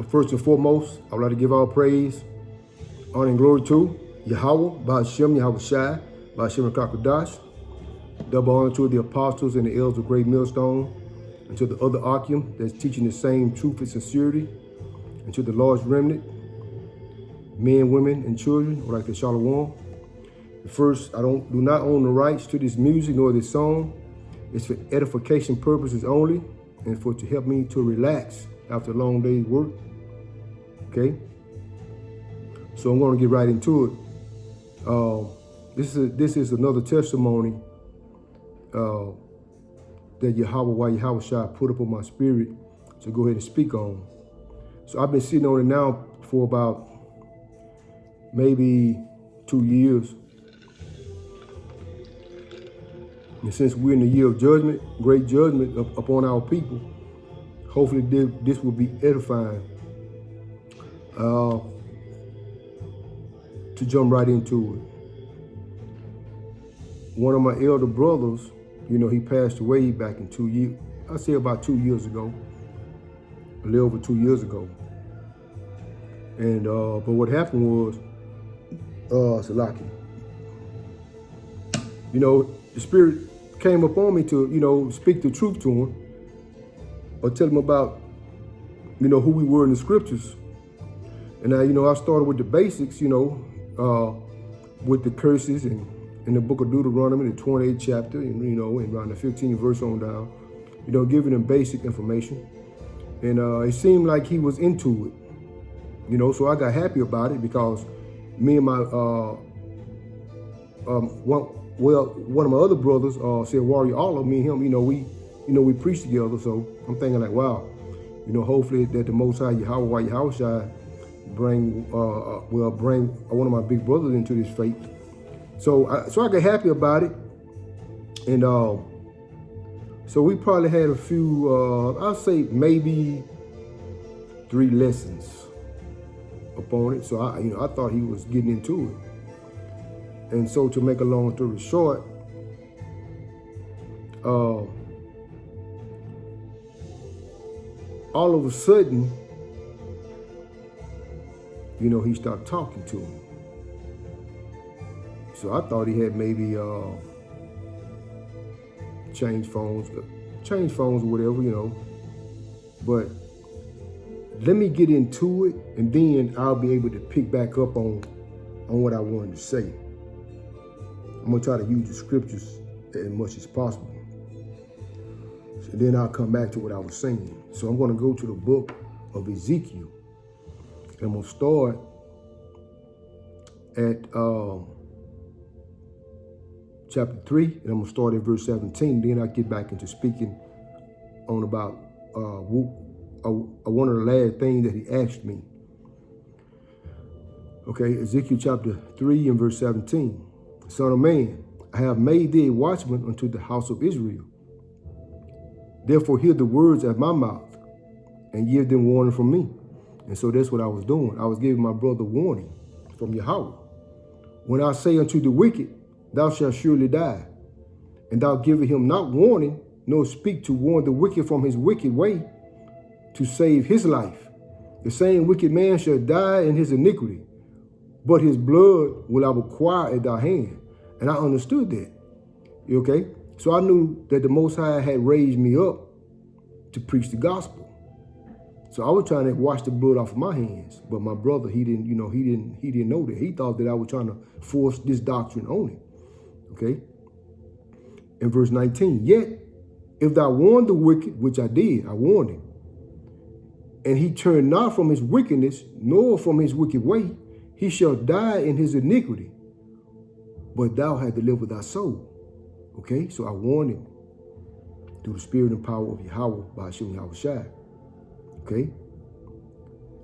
First and foremost, I would like to give all praise, honor, and glory to Yahweh, Ba'ashem, Yahweh Shai, Ba'ashem Kakadash. Double honor to the apostles and the elders of Great Millstone, and to the other Akim that's teaching the same truth and sincerity, and to the large remnant, men, women, and children, or like the Shalom. First, I do not own the rights to this music nor this song. It's for edification purposes only, and for to help me to relax after a long day's work. Okay? So I'm going to get right into it. This is another testimony that Yahweh Shai put up on my spirit to go ahead and speak on. So I've been sitting on it now for about maybe 2 years. And since we're in the year of judgment, great judgment upon our people, hopefully this will be edifying. To jump right into it. One of my elder brothers, he passed away back in 2 years. I say about 2 years ago, a little over 2 years ago. And but what happened was, Salaki, the Spirit came upon me to, speak the truth to him, or tell him about, who we were in the scriptures. And I started with the basics, with the curses and in the book of Deuteronomy, the 28th chapter, and around the 15th verse on down, giving them basic information. And it seemed like he was into it, so I got happy about it because me and my, one of my other brothers said, Warrior Allah, me and him, we preach together. So I'm thinking like, wow, hopefully that the Most High Yahweh Shai bring one of my big brothers into this faith. So I got happy about it. And so we probably had a few, I'll say maybe 3 lessons upon it. So I thought he was getting into it. And so to make a long story short, all of a sudden, he started talking to me. So I thought he had maybe changed phones or whatever, But let me get into it, and then I'll be able to pick back up on what I wanted to say. I'm going to try to use the scriptures as much as possible. So then I'll come back to what I was saying. So I'm going to go to the book of Ezekiel. And I'm going to start at chapter 3, and I'm going to start at verse 17. Then I'll get back into speaking on about one of the last things that he asked me. Okay, Ezekiel chapter 3 and verse 17. Son of man, I have made thee a watchman unto the house of Israel. Therefore hear the words at my mouth, and give them warning from me. And so that's what I was doing. I was giving my brother warning from Yahweh. When I say unto the wicked, thou shalt surely die, and thou givest him not warning, nor speak to warn the wicked from his wicked way, to save his life, the same wicked man shall die in his iniquity, but his blood will I require at thy hand. And I understood that. Okay? So I knew that the Most High had raised me up to preach the gospel. So I was trying to wash the blood off of my hands, but my brother, he didn't know that. He thought that I was trying to force this doctrine on him. Okay? In verse 19, yet if thou warn the wicked, which I did, I warned him, and he turned not from his wickedness, nor from his wicked way, he shall die in his iniquity, but thou hast delivered thy soul. Okay? So I warned him through the spirit and power of Yahweh, Ba'ashem Yahweh Shai. Okay?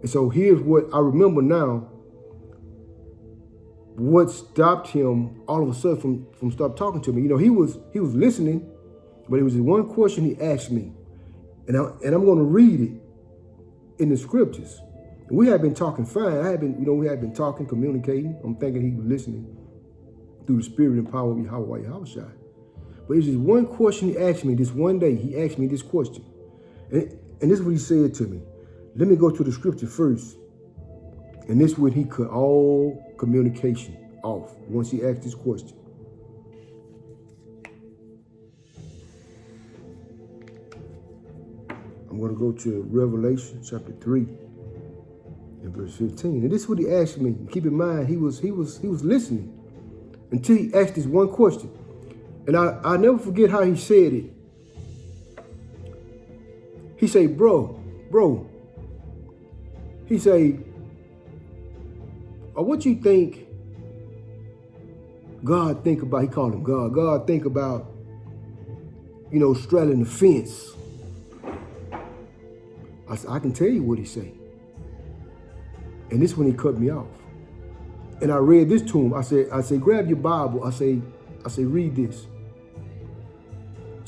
And so here's what I remember now, what stopped him all of a sudden from stop talking to me. He was listening, but it was one question he asked me. And I'm going to read it in the scriptures. And we had been talking fine. We had been talking, communicating. I'm thinking he was listening through the spirit and power of Yahweh Shai. But it's just one question he asked me this one day. He asked me this question. And this is what he said to me. let me go to the scripture first. And this when he cut all communication off once he asked this question. I'm going to go to Revelation chapter 3 and verse 15. And this is what he asked me. Keep in mind, he was listening until he asked this one question. And I'll never forget how he said it. He said, bro. He said, what you think God think about, he called him God. God think about, straddling the fence. I said, I can tell you what he said. And this when he cut me off. And I read this to him. I said, grab your Bible. I say, read this.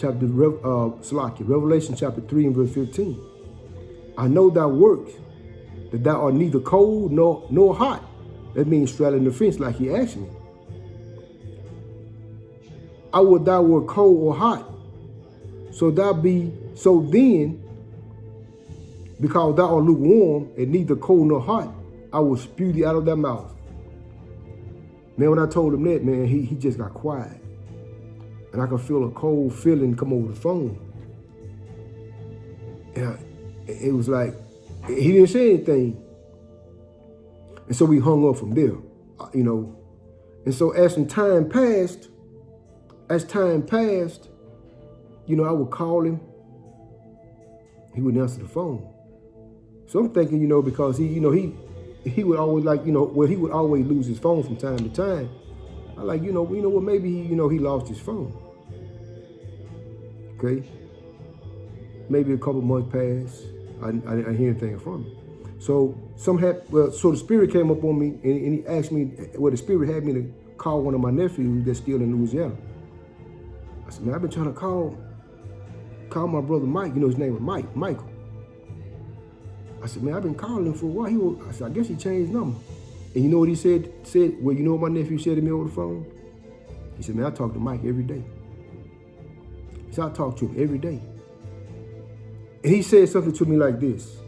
Revelation chapter 3 and verse 15. I know thy works, that thou art neither cold nor hot. That means straddling the fence like he asked me. I would thou were cold or hot. So then, because thou art lukewarm and neither cold nor hot, I will spew thee out of thy mouth. Man, when I told him that, man, he just got quiet. And I could feel a cold feeling come over the phone. And it was like, he didn't say anything. And so we hung up from there, And so as time passed, I would call him. He wouldn't answer the phone. So I'm thinking, because he would always he would always lose his phone from time to time. I like, what, maybe he lost his phone. Okay. Maybe a couple months passed. I didn't hear anything from him. So so the Spirit came up on me and he asked me, the Spirit had me to call one of my nephews that's still in Louisiana. I said, man, I've been trying to call my brother Mike. His name was Michael. I said, man, I've been calling him for a while. I said, I guess he changed number. And you know what he said? Well, you know what my nephew said to me over the phone? He said, man, I talk to Mike every day. He said, I talk to him every day. And he said something to me like this.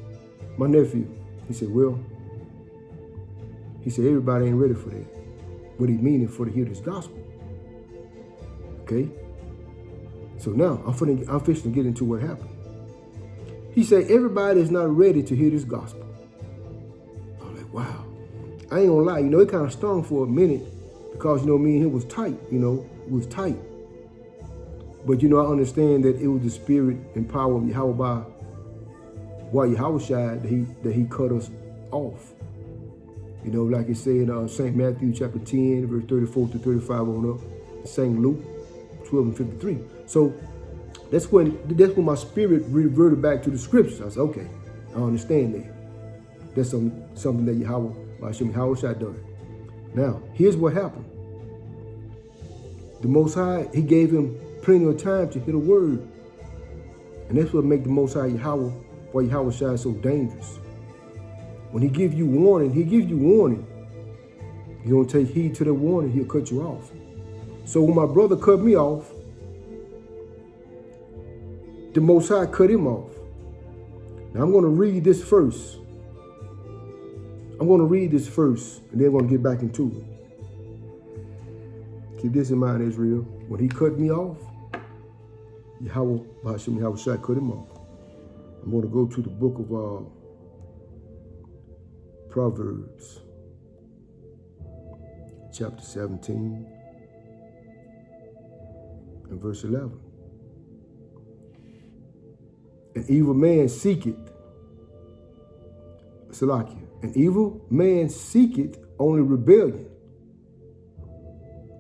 My nephew, he said, everybody ain't ready for that. What he meaning for to hear this gospel. Okay? So now, I'm fixing to get into what happened. He said, everybody is not ready to hear this gospel. I'm like, wow. I ain't gonna lie, it kind of stung for a minute because, me and him was tight, it was tight. But, I understand that it was the spirit and power of Yahweh that he cut us off. Like it said in St. Matthew chapter 10, verse 34 to 35 on up, St. Luke 12 and 53. So that's when my spirit reverted back to the scriptures. I said, okay, I understand that. That's something that Yahweh Shai done. Now, here's what happened. The Most High, he gave him plenty of time to hear the word. And that's what makes the Most High Yahweh Shai so dangerous. When he gives you warning, You don't take heed to the warning, he'll cut you off. So when my brother cut me off, the Most High cut him off. Now I'm going to read this first. And then I'm going to get back into it. Keep this in mind, Israel. When he cut me off, Yahweh Shai cut him off. I'm going to go to the book of Proverbs, chapter 17, and verse 11. An evil man seeketh only rebellion.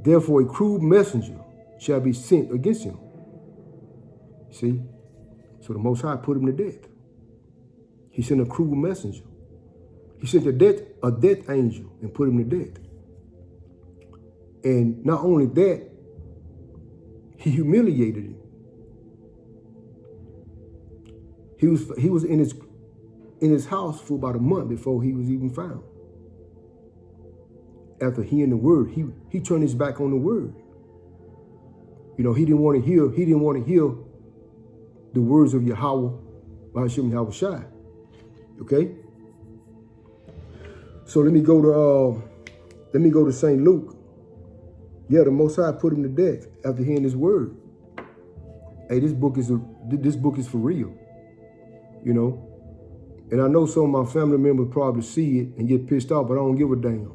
Therefore a cruel messenger shall be sent against him. See? So the Most High put him to death. He sent a cruel messenger. He sent a death angel and put him to death. And not only that, he humiliated him. He was in his house for about a month before he was even found. After hearing the word, he turned his back on the word. He didn't want to hear the words of Yahweh Shai. Okay? So let me go to St. Luke. Yeah, the Most High put him to death after hearing his word. Hey, this book is for real, you know. And I know some of my family members probably see it and get pissed off, but I don't give a damn.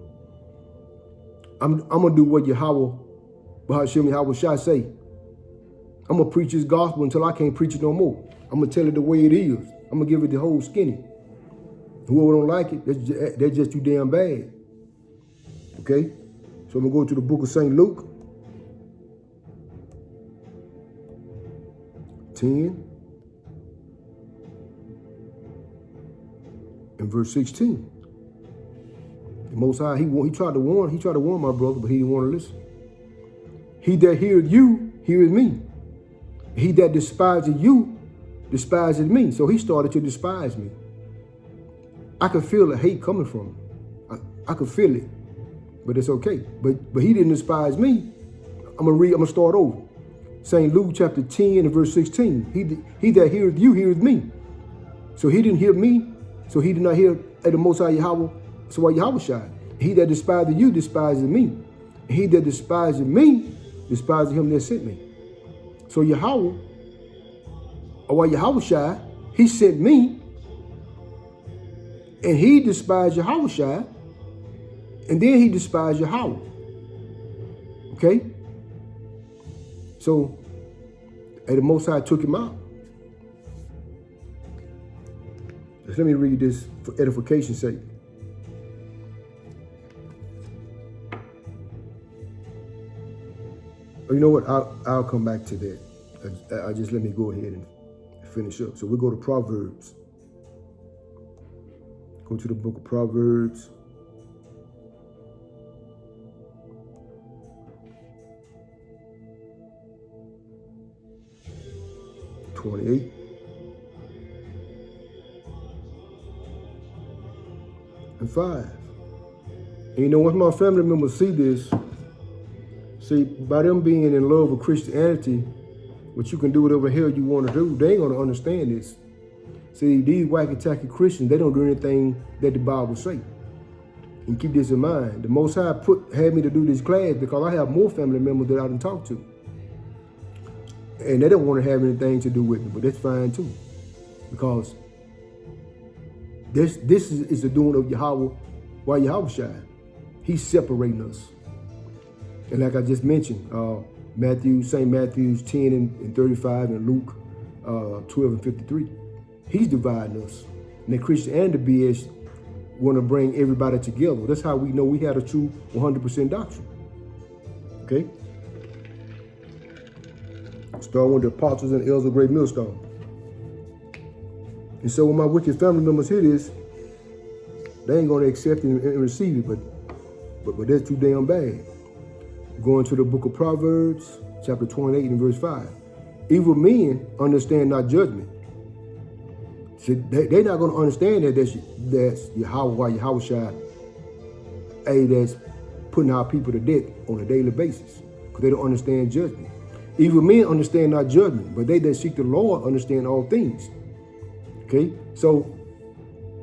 I'm gonna do what Yahweh Shai say. I'm gonna preach his gospel until I can't preach it no more. I'm gonna tell it the way it is. I'm gonna give it the whole skinny. Whoever don't like it, that's just too damn bad. Okay? So I'm gonna go to the book of St. Luke 10 and verse 16. The Most High, he tried to warn my brother, but he didn't want to listen. He that heareth you, heareth me. He that despises you, despises me. So he started to despise me. I could feel the hate coming from him. I could feel it, but it's okay. But he didn't despise me. I'm gonna start over. St. Luke chapter 10 and verse 16. He that heareth you, heareth me. So he didn't hear me. So he did not hear at the Most High Yahweh. So why Yahweh Shai? He that despises you, despises me. And he that despises me, despises him that sent me. So Yahweh, or why Yahweh Shai, he sent me. And he despised Yahweh Shai, and then he despised Yahweh. Okay? So, and the Most High took him out. Just let me read this for edification's sake. You know what? I'll come back to that. I just let me go ahead and finish up. So we'll go to Proverbs. Go to the book of Proverbs. (28) and 5. And you know, once my family members see this, by them being in love with Christianity, what you can do whatever hell you want to do, they ain't gonna understand this. See, these wacky-tacky Christians, they don't do anything that the Bible say. And keep this in mind. The Most High had me to do this class because I have more family members that I didn't talk to. And they don't want to have anything to do with me, but that's fine too. Because this is the doing of Yahweh, why Yahweh Shai. He's separating us. And like I just mentioned, St. Matthew's 10 and 35 and Luke 12 and 53. He's dividing us. And the Christianity BS want to bring everybody together. That's how we know we had a true 100% doctrine. Okay? Starting with the apostles and elders of Great Millstone. And so when my wicked family members hear this, they ain't going to accept it and receive it, but that's too damn bad. Going to the book of Proverbs, chapter 28 and verse 5. Evil men understand not judgment. See, they're not going to understand that that's Yahweh Shai, that's putting our people to death on a daily basis, because they don't understand judgment. Evil men understand not judgment, but they that seek the Lord understand all things. Okay, so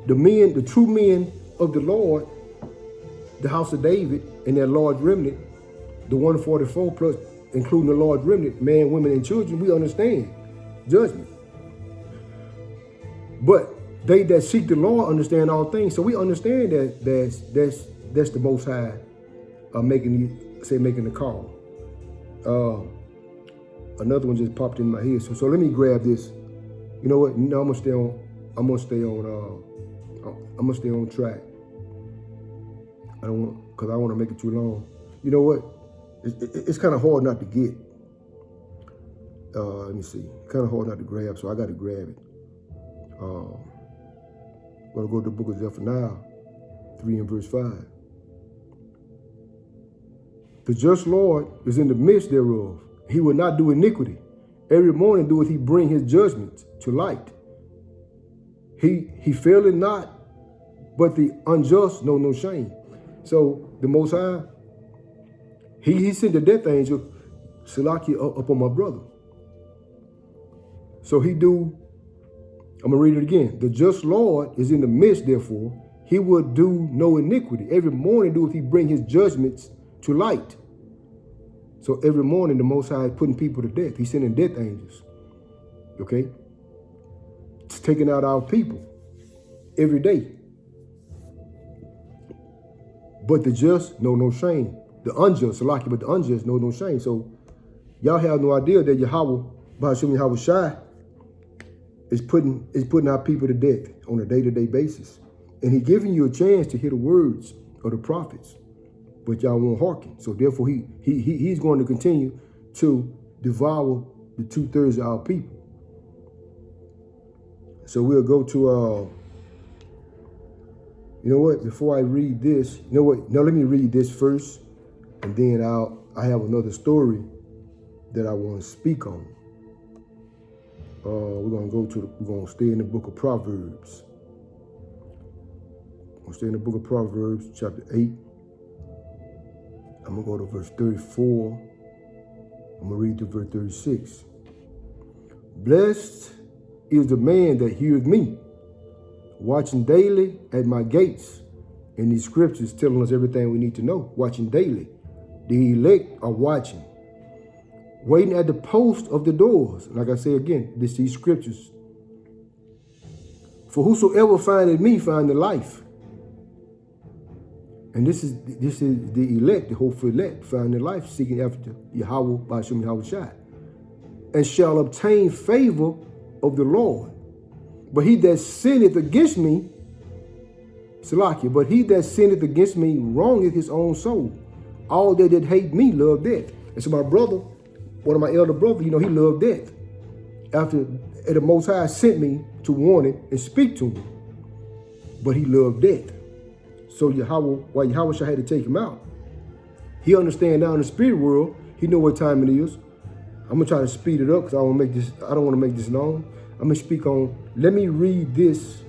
the true men of the Lord, the house of David, and that large remnant, the 144 plus, including the large remnant, man, women, and children, we understand judgment. But they that seek the Lord understand all things. So we understand that that's the Most High making the call. Another one just popped in my head. So let me grab this. You know what? No, I'm gonna stay on track. I want to make it too long. You know what? It's kind of hard not to get. Let me see. Kind of hard not to grab, so I got to grab it. We're going to go to the book of Zephaniah 3 and verse 5. The just Lord is in the midst thereof. He will not do iniquity. Every morning doeth he bring his judgments to light. He faileth not, but the unjust know no shame. So the Most High, he sent the death angel, Selachia, up on my brother. So he do I'm going to read it again. The just Lord is in the midst, therefore, he will do no iniquity. Every morning doeth he bring his judgments to light. So every morning the Most High is putting people to death. He's sending death angels. Okay? It's taking out our people every day. But the just know no shame. The unjust, but the unjust know no shame. So y'all have no idea that Yahweh, Ba'ashim Yahweh Shai, is putting our people to death on a day-to-day basis. And he giving you a chance to hear the words of the prophets, but y'all won't hearken. So therefore he's going to continue to devour the 2/3 of our people. So we'll go to you know what, before I read this, you know what, now let me read this first, and then I have another story that I want to speak on. We're going to stay in the book of Proverbs. We'll stay in the book of Proverbs, chapter 8. I'm going to go to verse 34. I'm going to read to verse 36. Blessed is the man that heareth me, watching daily at my gates. And these scriptures telling us everything we need to know. Watching daily. The elect are watching. Waiting at the post of the doors. Like I say again, these scriptures. For whosoever findeth me find the life. And this is the elect, the hopeful elect, finding life, seeking after Yahweh, Ba'ashim Yahweh Shai, and shall obtain favor of the Lord. But he that sinneth against me, Salakia, but he that sinneth against me wrongeth his own soul. All they that hate me love death. And so my brother, one of my elder brothers, he loved death. After the Most High sent me to warn him and speak to me. But he loved death. So why Yahweh Shai had to take him out. He understand now in the spirit world, he know what time it is. I'm gonna try to speed it up because I don't want to make this long. I'm gonna speak on, let me read this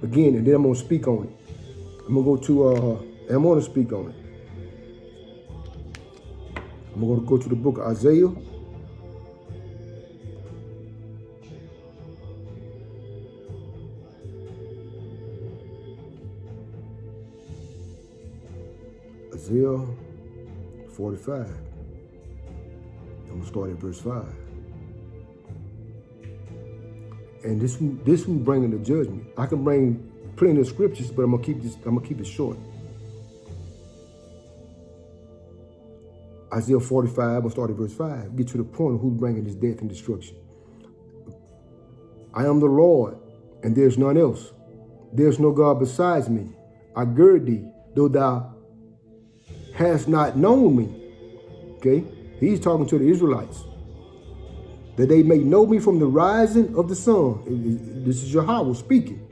again, and then I'm gonna speak on it. I'm gonna go to and I'm gonna speak on it. I'm going to go to the book of Isaiah. Isaiah 45. I'm going to start at verse 5. And this will bring in the judgment. I can bring plenty of scriptures, but I'm gonna keep it short. Isaiah 45, I'm going to start at verse 5. Get to the point of who's bringing this death and destruction. I am the Lord, and there's none else. There's no God besides me. I gird thee, though thou hast not known me. Okay? He's talking to the Israelites. That they may know me from the rising of the sun. This is Yahweh speaking.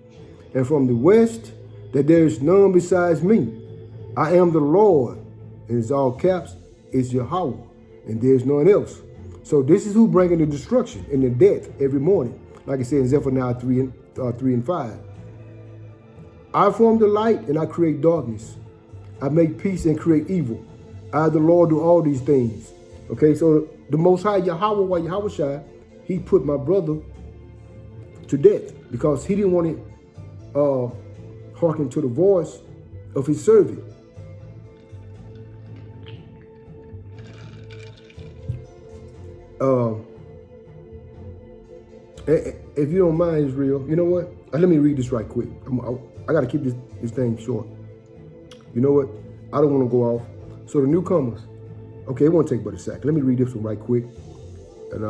And from the west, that there is none besides me. I am the Lord, and it's all caps. It's Yahweh, and there's none else. So this is who bringing the destruction and the death every morning. Like I said in Zephaniah 3 and 5. I form the light and I create darkness. I make peace and create evil. I, the Lord, do all these things. Okay, so the Most High Yahweh, Yahweh Shai, he put my brother to death because he didn't want to hearken to the voice of his servant. If you don't mind, Israel, you know what? Let me read this right quick. I got to keep this thing short. You know what? I don't want to go off. So the newcomers. Okay, it won't take but a second. Let me read this one right quick. And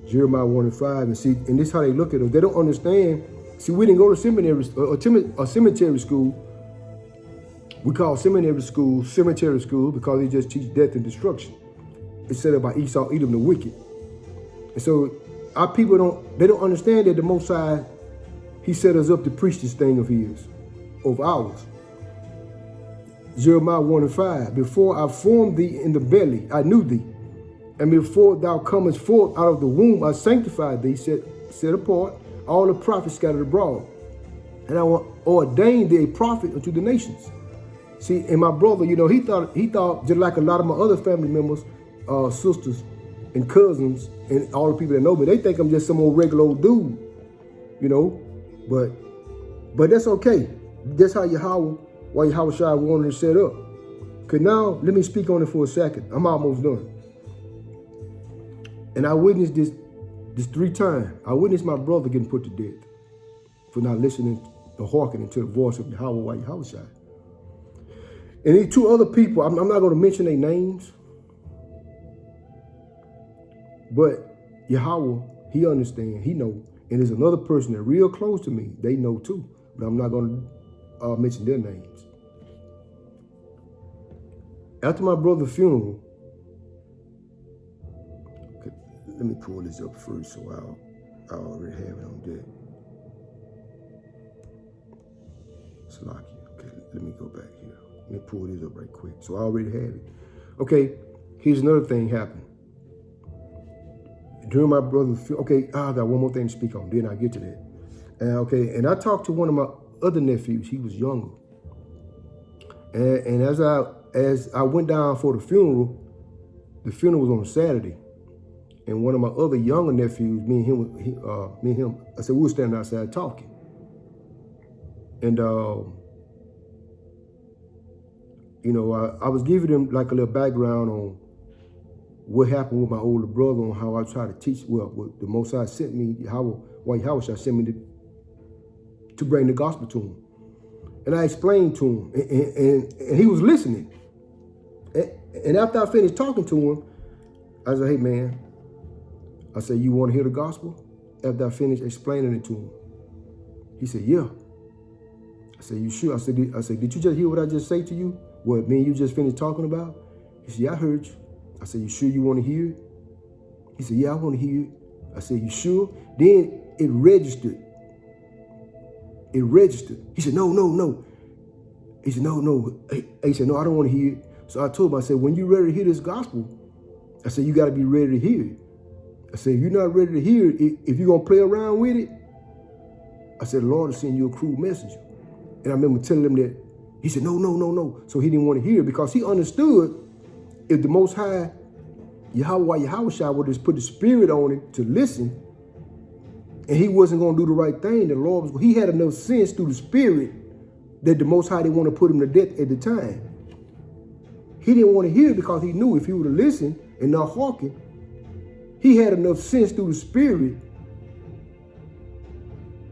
Jeremiah 1 and 5. And see, and this is how they look at us. They don't understand. See, we didn't go to seminary or cemetery school. We call seminary school because they just teach death and destruction. It's set up by Esau, Edom, the wicked. And so our people don't understand that the Most High, he set us up to preach this thing of his, of ours. Jeremiah 1 and 5, before I formed thee in the belly, I knew thee. And before thou comest forth out of the womb, I sanctified thee, set apart, all the prophets scattered abroad. And I ordained thee a prophet unto the nations. See, and my brother, he thought just like a lot of my other family members, sisters, and cousins and all the people that know me, they think I'm just some old regular old dude, you know. But that's okay. That's how Yahweh Shai wanted to set up. Because now, let me speak on it for a second. I'm almost done. And I witnessed this 3 times. I witnessed my brother getting put to death for not listening or hearkening to the voice of Yahweh Shai. And these 2 other people, I'm not going to mention their names, but Yahweh, he understands, he knows. And there's another person that real close to me, they know too, but I'm not going to mention their names. After my brother's funeral, okay, let me pull this up first so I already have it on deck. Slocky. Okay, let me go back here. Let me pull this up right quick. So I already have it. Okay, here's another thing happened. During my brother's funeral, okay, I got one more thing to speak on, then I'll get to that. And I talked to one of my other nephews. He was younger. And as I went down for the funeral was on a Saturday. And one of my other younger nephews, me and him, I said, we were standing outside talking. And, you know, I was giving him like a little background on what happened with my older brother, on how I tried to teach, what the Most High sent me, why Yahweh sent me to bring the gospel to him. And I explained to him, and he was listening. And after I finished talking to him, I said, hey, man, I said, you want to hear the gospel? After I finished explaining it to him, he said, yeah. I said, you sure? I said, did you just hear what I just say to you? What me and you just finished talking about? He said, yeah, I heard you. I said, you sure you want to hear it? He said, yeah, I want to hear it. I said, you sure? Then it registered. It registered. He said, no. He said, no. He said, no, I don't want to hear it. So I told him, I said, when you're ready to hear this gospel, I said, you got to be ready to hear it. I said, if you're not ready to hear it, if you're going to play around with it, I said, the Lord will send you a cruel messenger. And I remember telling him that. He said, no. So he didn't want to hear it because he understood if the Most High, Yahweh Shai would just put the spirit on him to listen, and he wasn't going to do the right thing, the Lord was, he had enough sense through the spirit that the Most High didn't want to put him to death at the time. He didn't want to hear it because he knew if he would have listened and not hearkened, he had enough sense through the spirit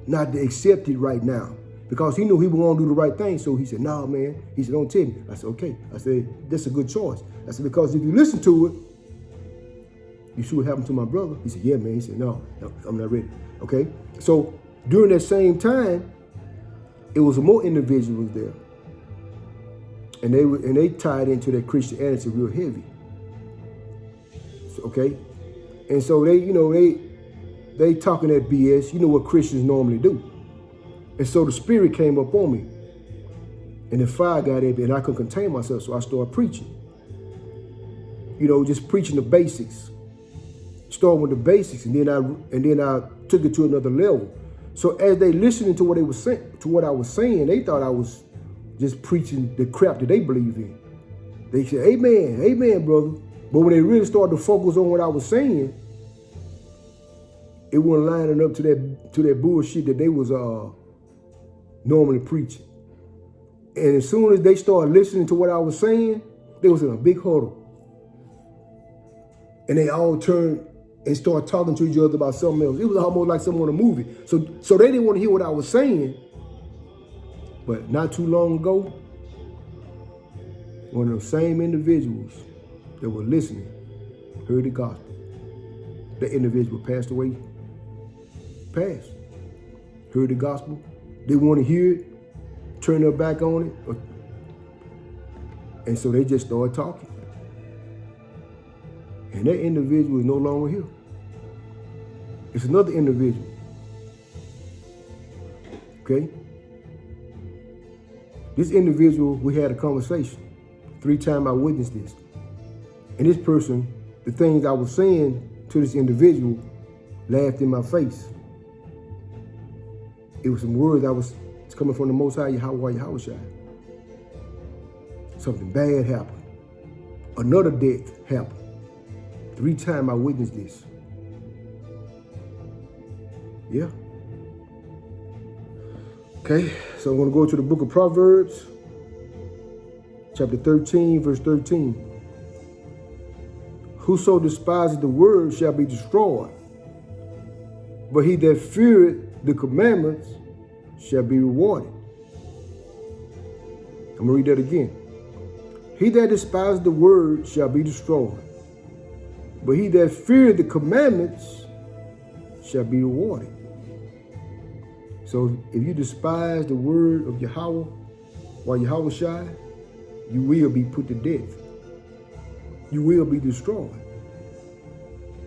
not to accept it right now. Because he knew he was going to do the right thing. So he said, no, man. He said, don't tell me. I said, okay. I said, that's a good choice. I said, because if you listen to it, you see what happened to my brother? He said, yeah, man. He said, no, I'm not ready. Okay. So during that same time, it was more individuals there. And they tied into that Christianity real heavy. So, okay. And so they talking that BS. You know what Christians normally do. And so the spirit came up on me. And the fire got in me and I couldn't contain myself. So I started preaching. You know, just preaching the basics. Starting with the basics. And then I took it to another level. So as they listening to what they were saying, to what I was saying, they thought I was just preaching the crap that they believe in. They said, amen, brother. But when they really started to focus on what I was saying, it wasn't lining up to that bullshit that they was normally preaching. And as soon as they started listening to what I was saying, they was in a big huddle. And they all turned and started talking to each other about something else. It was almost like someone in a movie. So they didn't want to hear what I was saying. But not too long ago, one of those same individuals that were listening heard the gospel. The individual passed away, passed, heard the gospel. They want to hear it, turn their back on it. And so they just started talking. And that individual is no longer here. It's another individual. Okay? This individual, we had a conversation. 3 times I witnessed this. And this person, the things I was saying to this individual, laughed in my face. It was some words it's coming from the Most High, Yahweh Shai. Something bad happened. Another death happened. 3 times I witnessed this. Yeah. Okay, so I'm going to go to the book of Proverbs, chapter 13, verse 13. Whoso despises the word shall be destroyed, but he that feareth the commandments shall be rewarded. I'm going to read that again. He that despises the word shall be destroyed, but he that feareth the commandments shall be rewarded. So if you despise the word of Yahweh, while Yahweh shy, you will be put to death. You will be destroyed.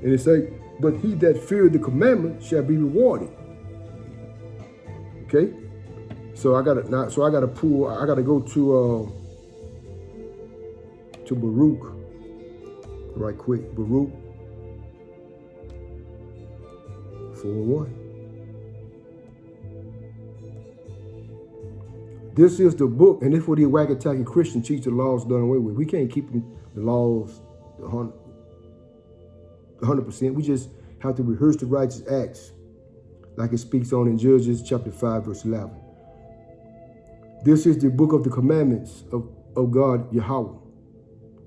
And it says, but he that feareth the commandment shall be rewarded. Okay? So I gotta go to Baruch right quick. Baruch 4:1. This is the book, and this is what the whack-attacking Christians teach the laws done away with. We can't keep the laws 100%. We just have to rehearse the righteous acts, like it speaks on in Judges chapter 5, verse 11. This is the book of the commandments of God, Yahweh,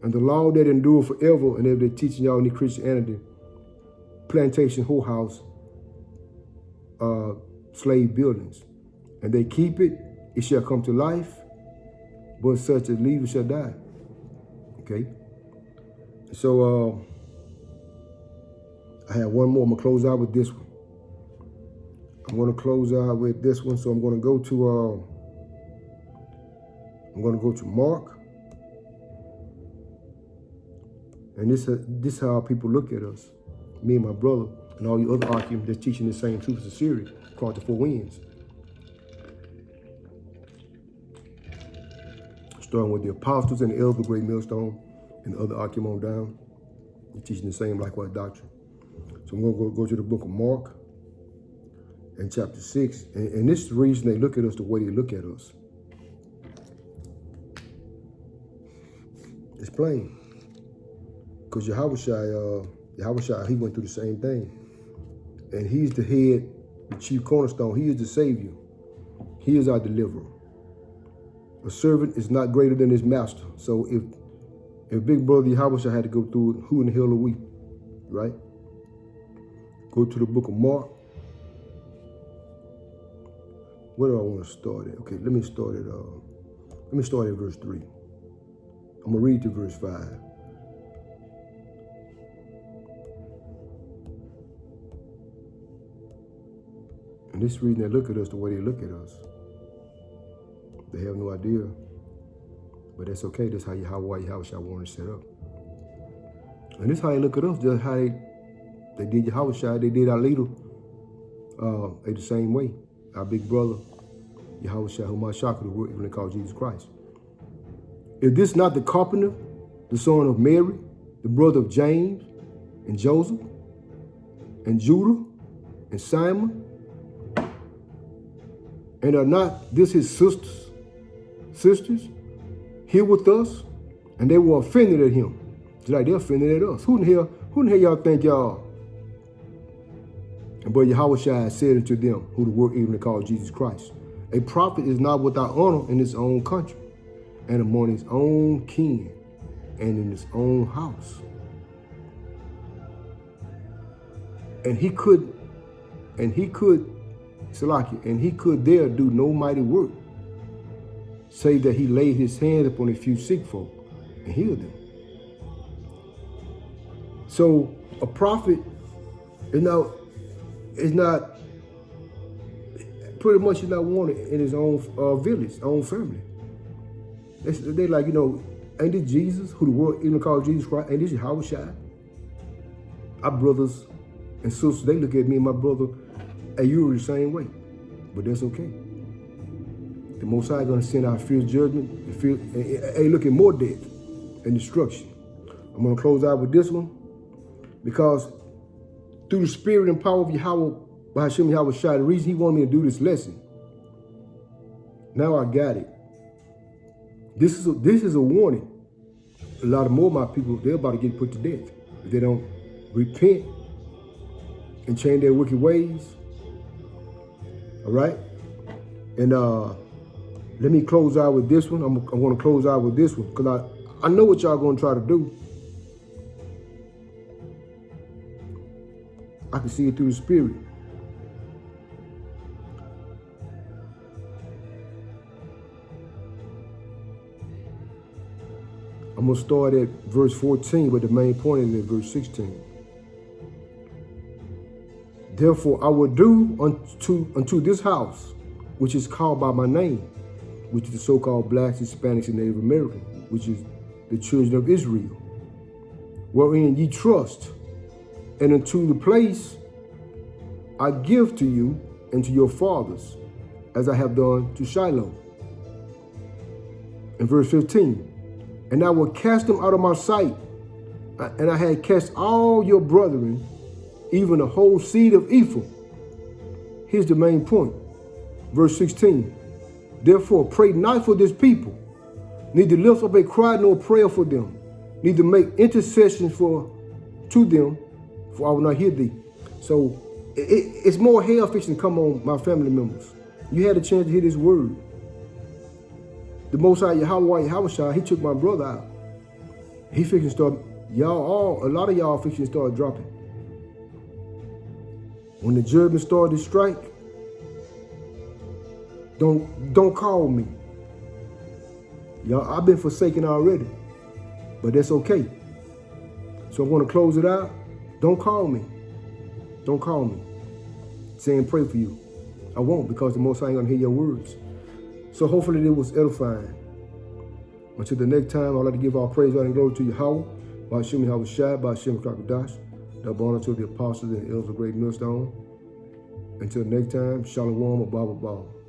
and the law that endure forever, and if they're teaching y'all any Christianity, plantation, whorehouse, slave buildings, and they keep it, it shall come to life, but such as leave it shall die. Okay? So I have one more. I'm going to close out with this one. I'm going to close out with this one. So I'm going to go to Mark. And this is how people look at us. Me and my brother and all you other arguments that's teaching the same truth as a series across the 4 winds. Starting with the apostles and the elders of the great millstone and the other argument down. They're teaching the same likewise doctrine. So I'm going to go to the book of Mark and chapter 6. And this is the reason they look at us the way they look at us. It's plain. Because Yahweh, he went through the same thing. And he's the head, the chief cornerstone. He is the Savior. He is our deliverer. A servant is not greater than his master. So if big brother Yahweh had to go through it, who in the hell are we? Right? Go to the book of Mark. Where do I want to start at? Okay, let me start at verse 3. I'm gonna read to verse 5. And this reason they look at us the way they look at us. They have no idea. But that's okay. That's how Yahweh wanted to set up. And this is how they look at us. Just how they did Yahweh, they did our leader. They the same way. Our big brother, Yahweh, whom I shaka, the word even they call Jesus Christ. Is this not the carpenter, the son of Mary, the brother of James and Joseph and Judah and Simon? And are not this his sisters here with us? And they were offended at him. Just like they're offended at us. Who in the hell y'all think y'all are? And but Yahweh said unto them, who the word even called Jesus Christ, a prophet is not without honor in his own country, and among his own kin, and in his own house. And he could there do no mighty work, save that he laid his hand upon a few sick folk and healed them. So a prophet is not pretty much wanted in his own village, own family. They like, ain't this Jesus, who the world even called Jesus Christ, ain't this Yahweh? Our brothers and sisters, they look at me and my brother, and you're the same way. But that's okay. The Most High is going to send out fierce judgment and look at more death and destruction. I'm going to close out with this one, because through the spirit and power of Yahweh, Bahashim Yahweh Shai, the reason he wanted me to do this lesson, now I got it. This is a warning. A lot of more of my people, they're about to get put to death. if they don't repent and change their wicked ways. All right? And let me close out with this one. I'm going to close out with this one because I know what y'all going to try to do. I can see it through the spirit. I'm going to start at verse 14, but the main point is at verse 16. Therefore I will do unto this house, which is called by my name, which is the so-called blacks, Hispanics, and Native American, which is the children of Israel, wherein ye trust, and unto the place I give to you and to your fathers, as I have done to Shiloh. In verse 15, and I will cast them out of my sight, and I had cast all your brethren, even the whole seed of Ephraim. Here's the main point. Verse 16, therefore pray not for this people, neither lift up a cry nor prayer for them, neither make intercession to them, for I will not hear thee. So it's more hell fixing to come on my family members. You had a chance to hear this word. The Most High Yahweh, he took my brother out. He fixing to start, a lot of y'all fixing to start dropping. When the judgment started to strike, don't call me. Y'all, I've been forsaken already, but that's okay. So I'm going to close it out. Don't call me. Don't call me. Saying pray for you. I won't, because the Most High ain't going to hear your words. So hopefully it was edifying. Until the next time, I'd like to give all praise, honor, and glory to Yahweh, Ba'ashem Yahweh Shai, Ba'ashem Kakadash, double honor to the apostles and elders of great millstone. Until next time, Shalom, Abba, Abba.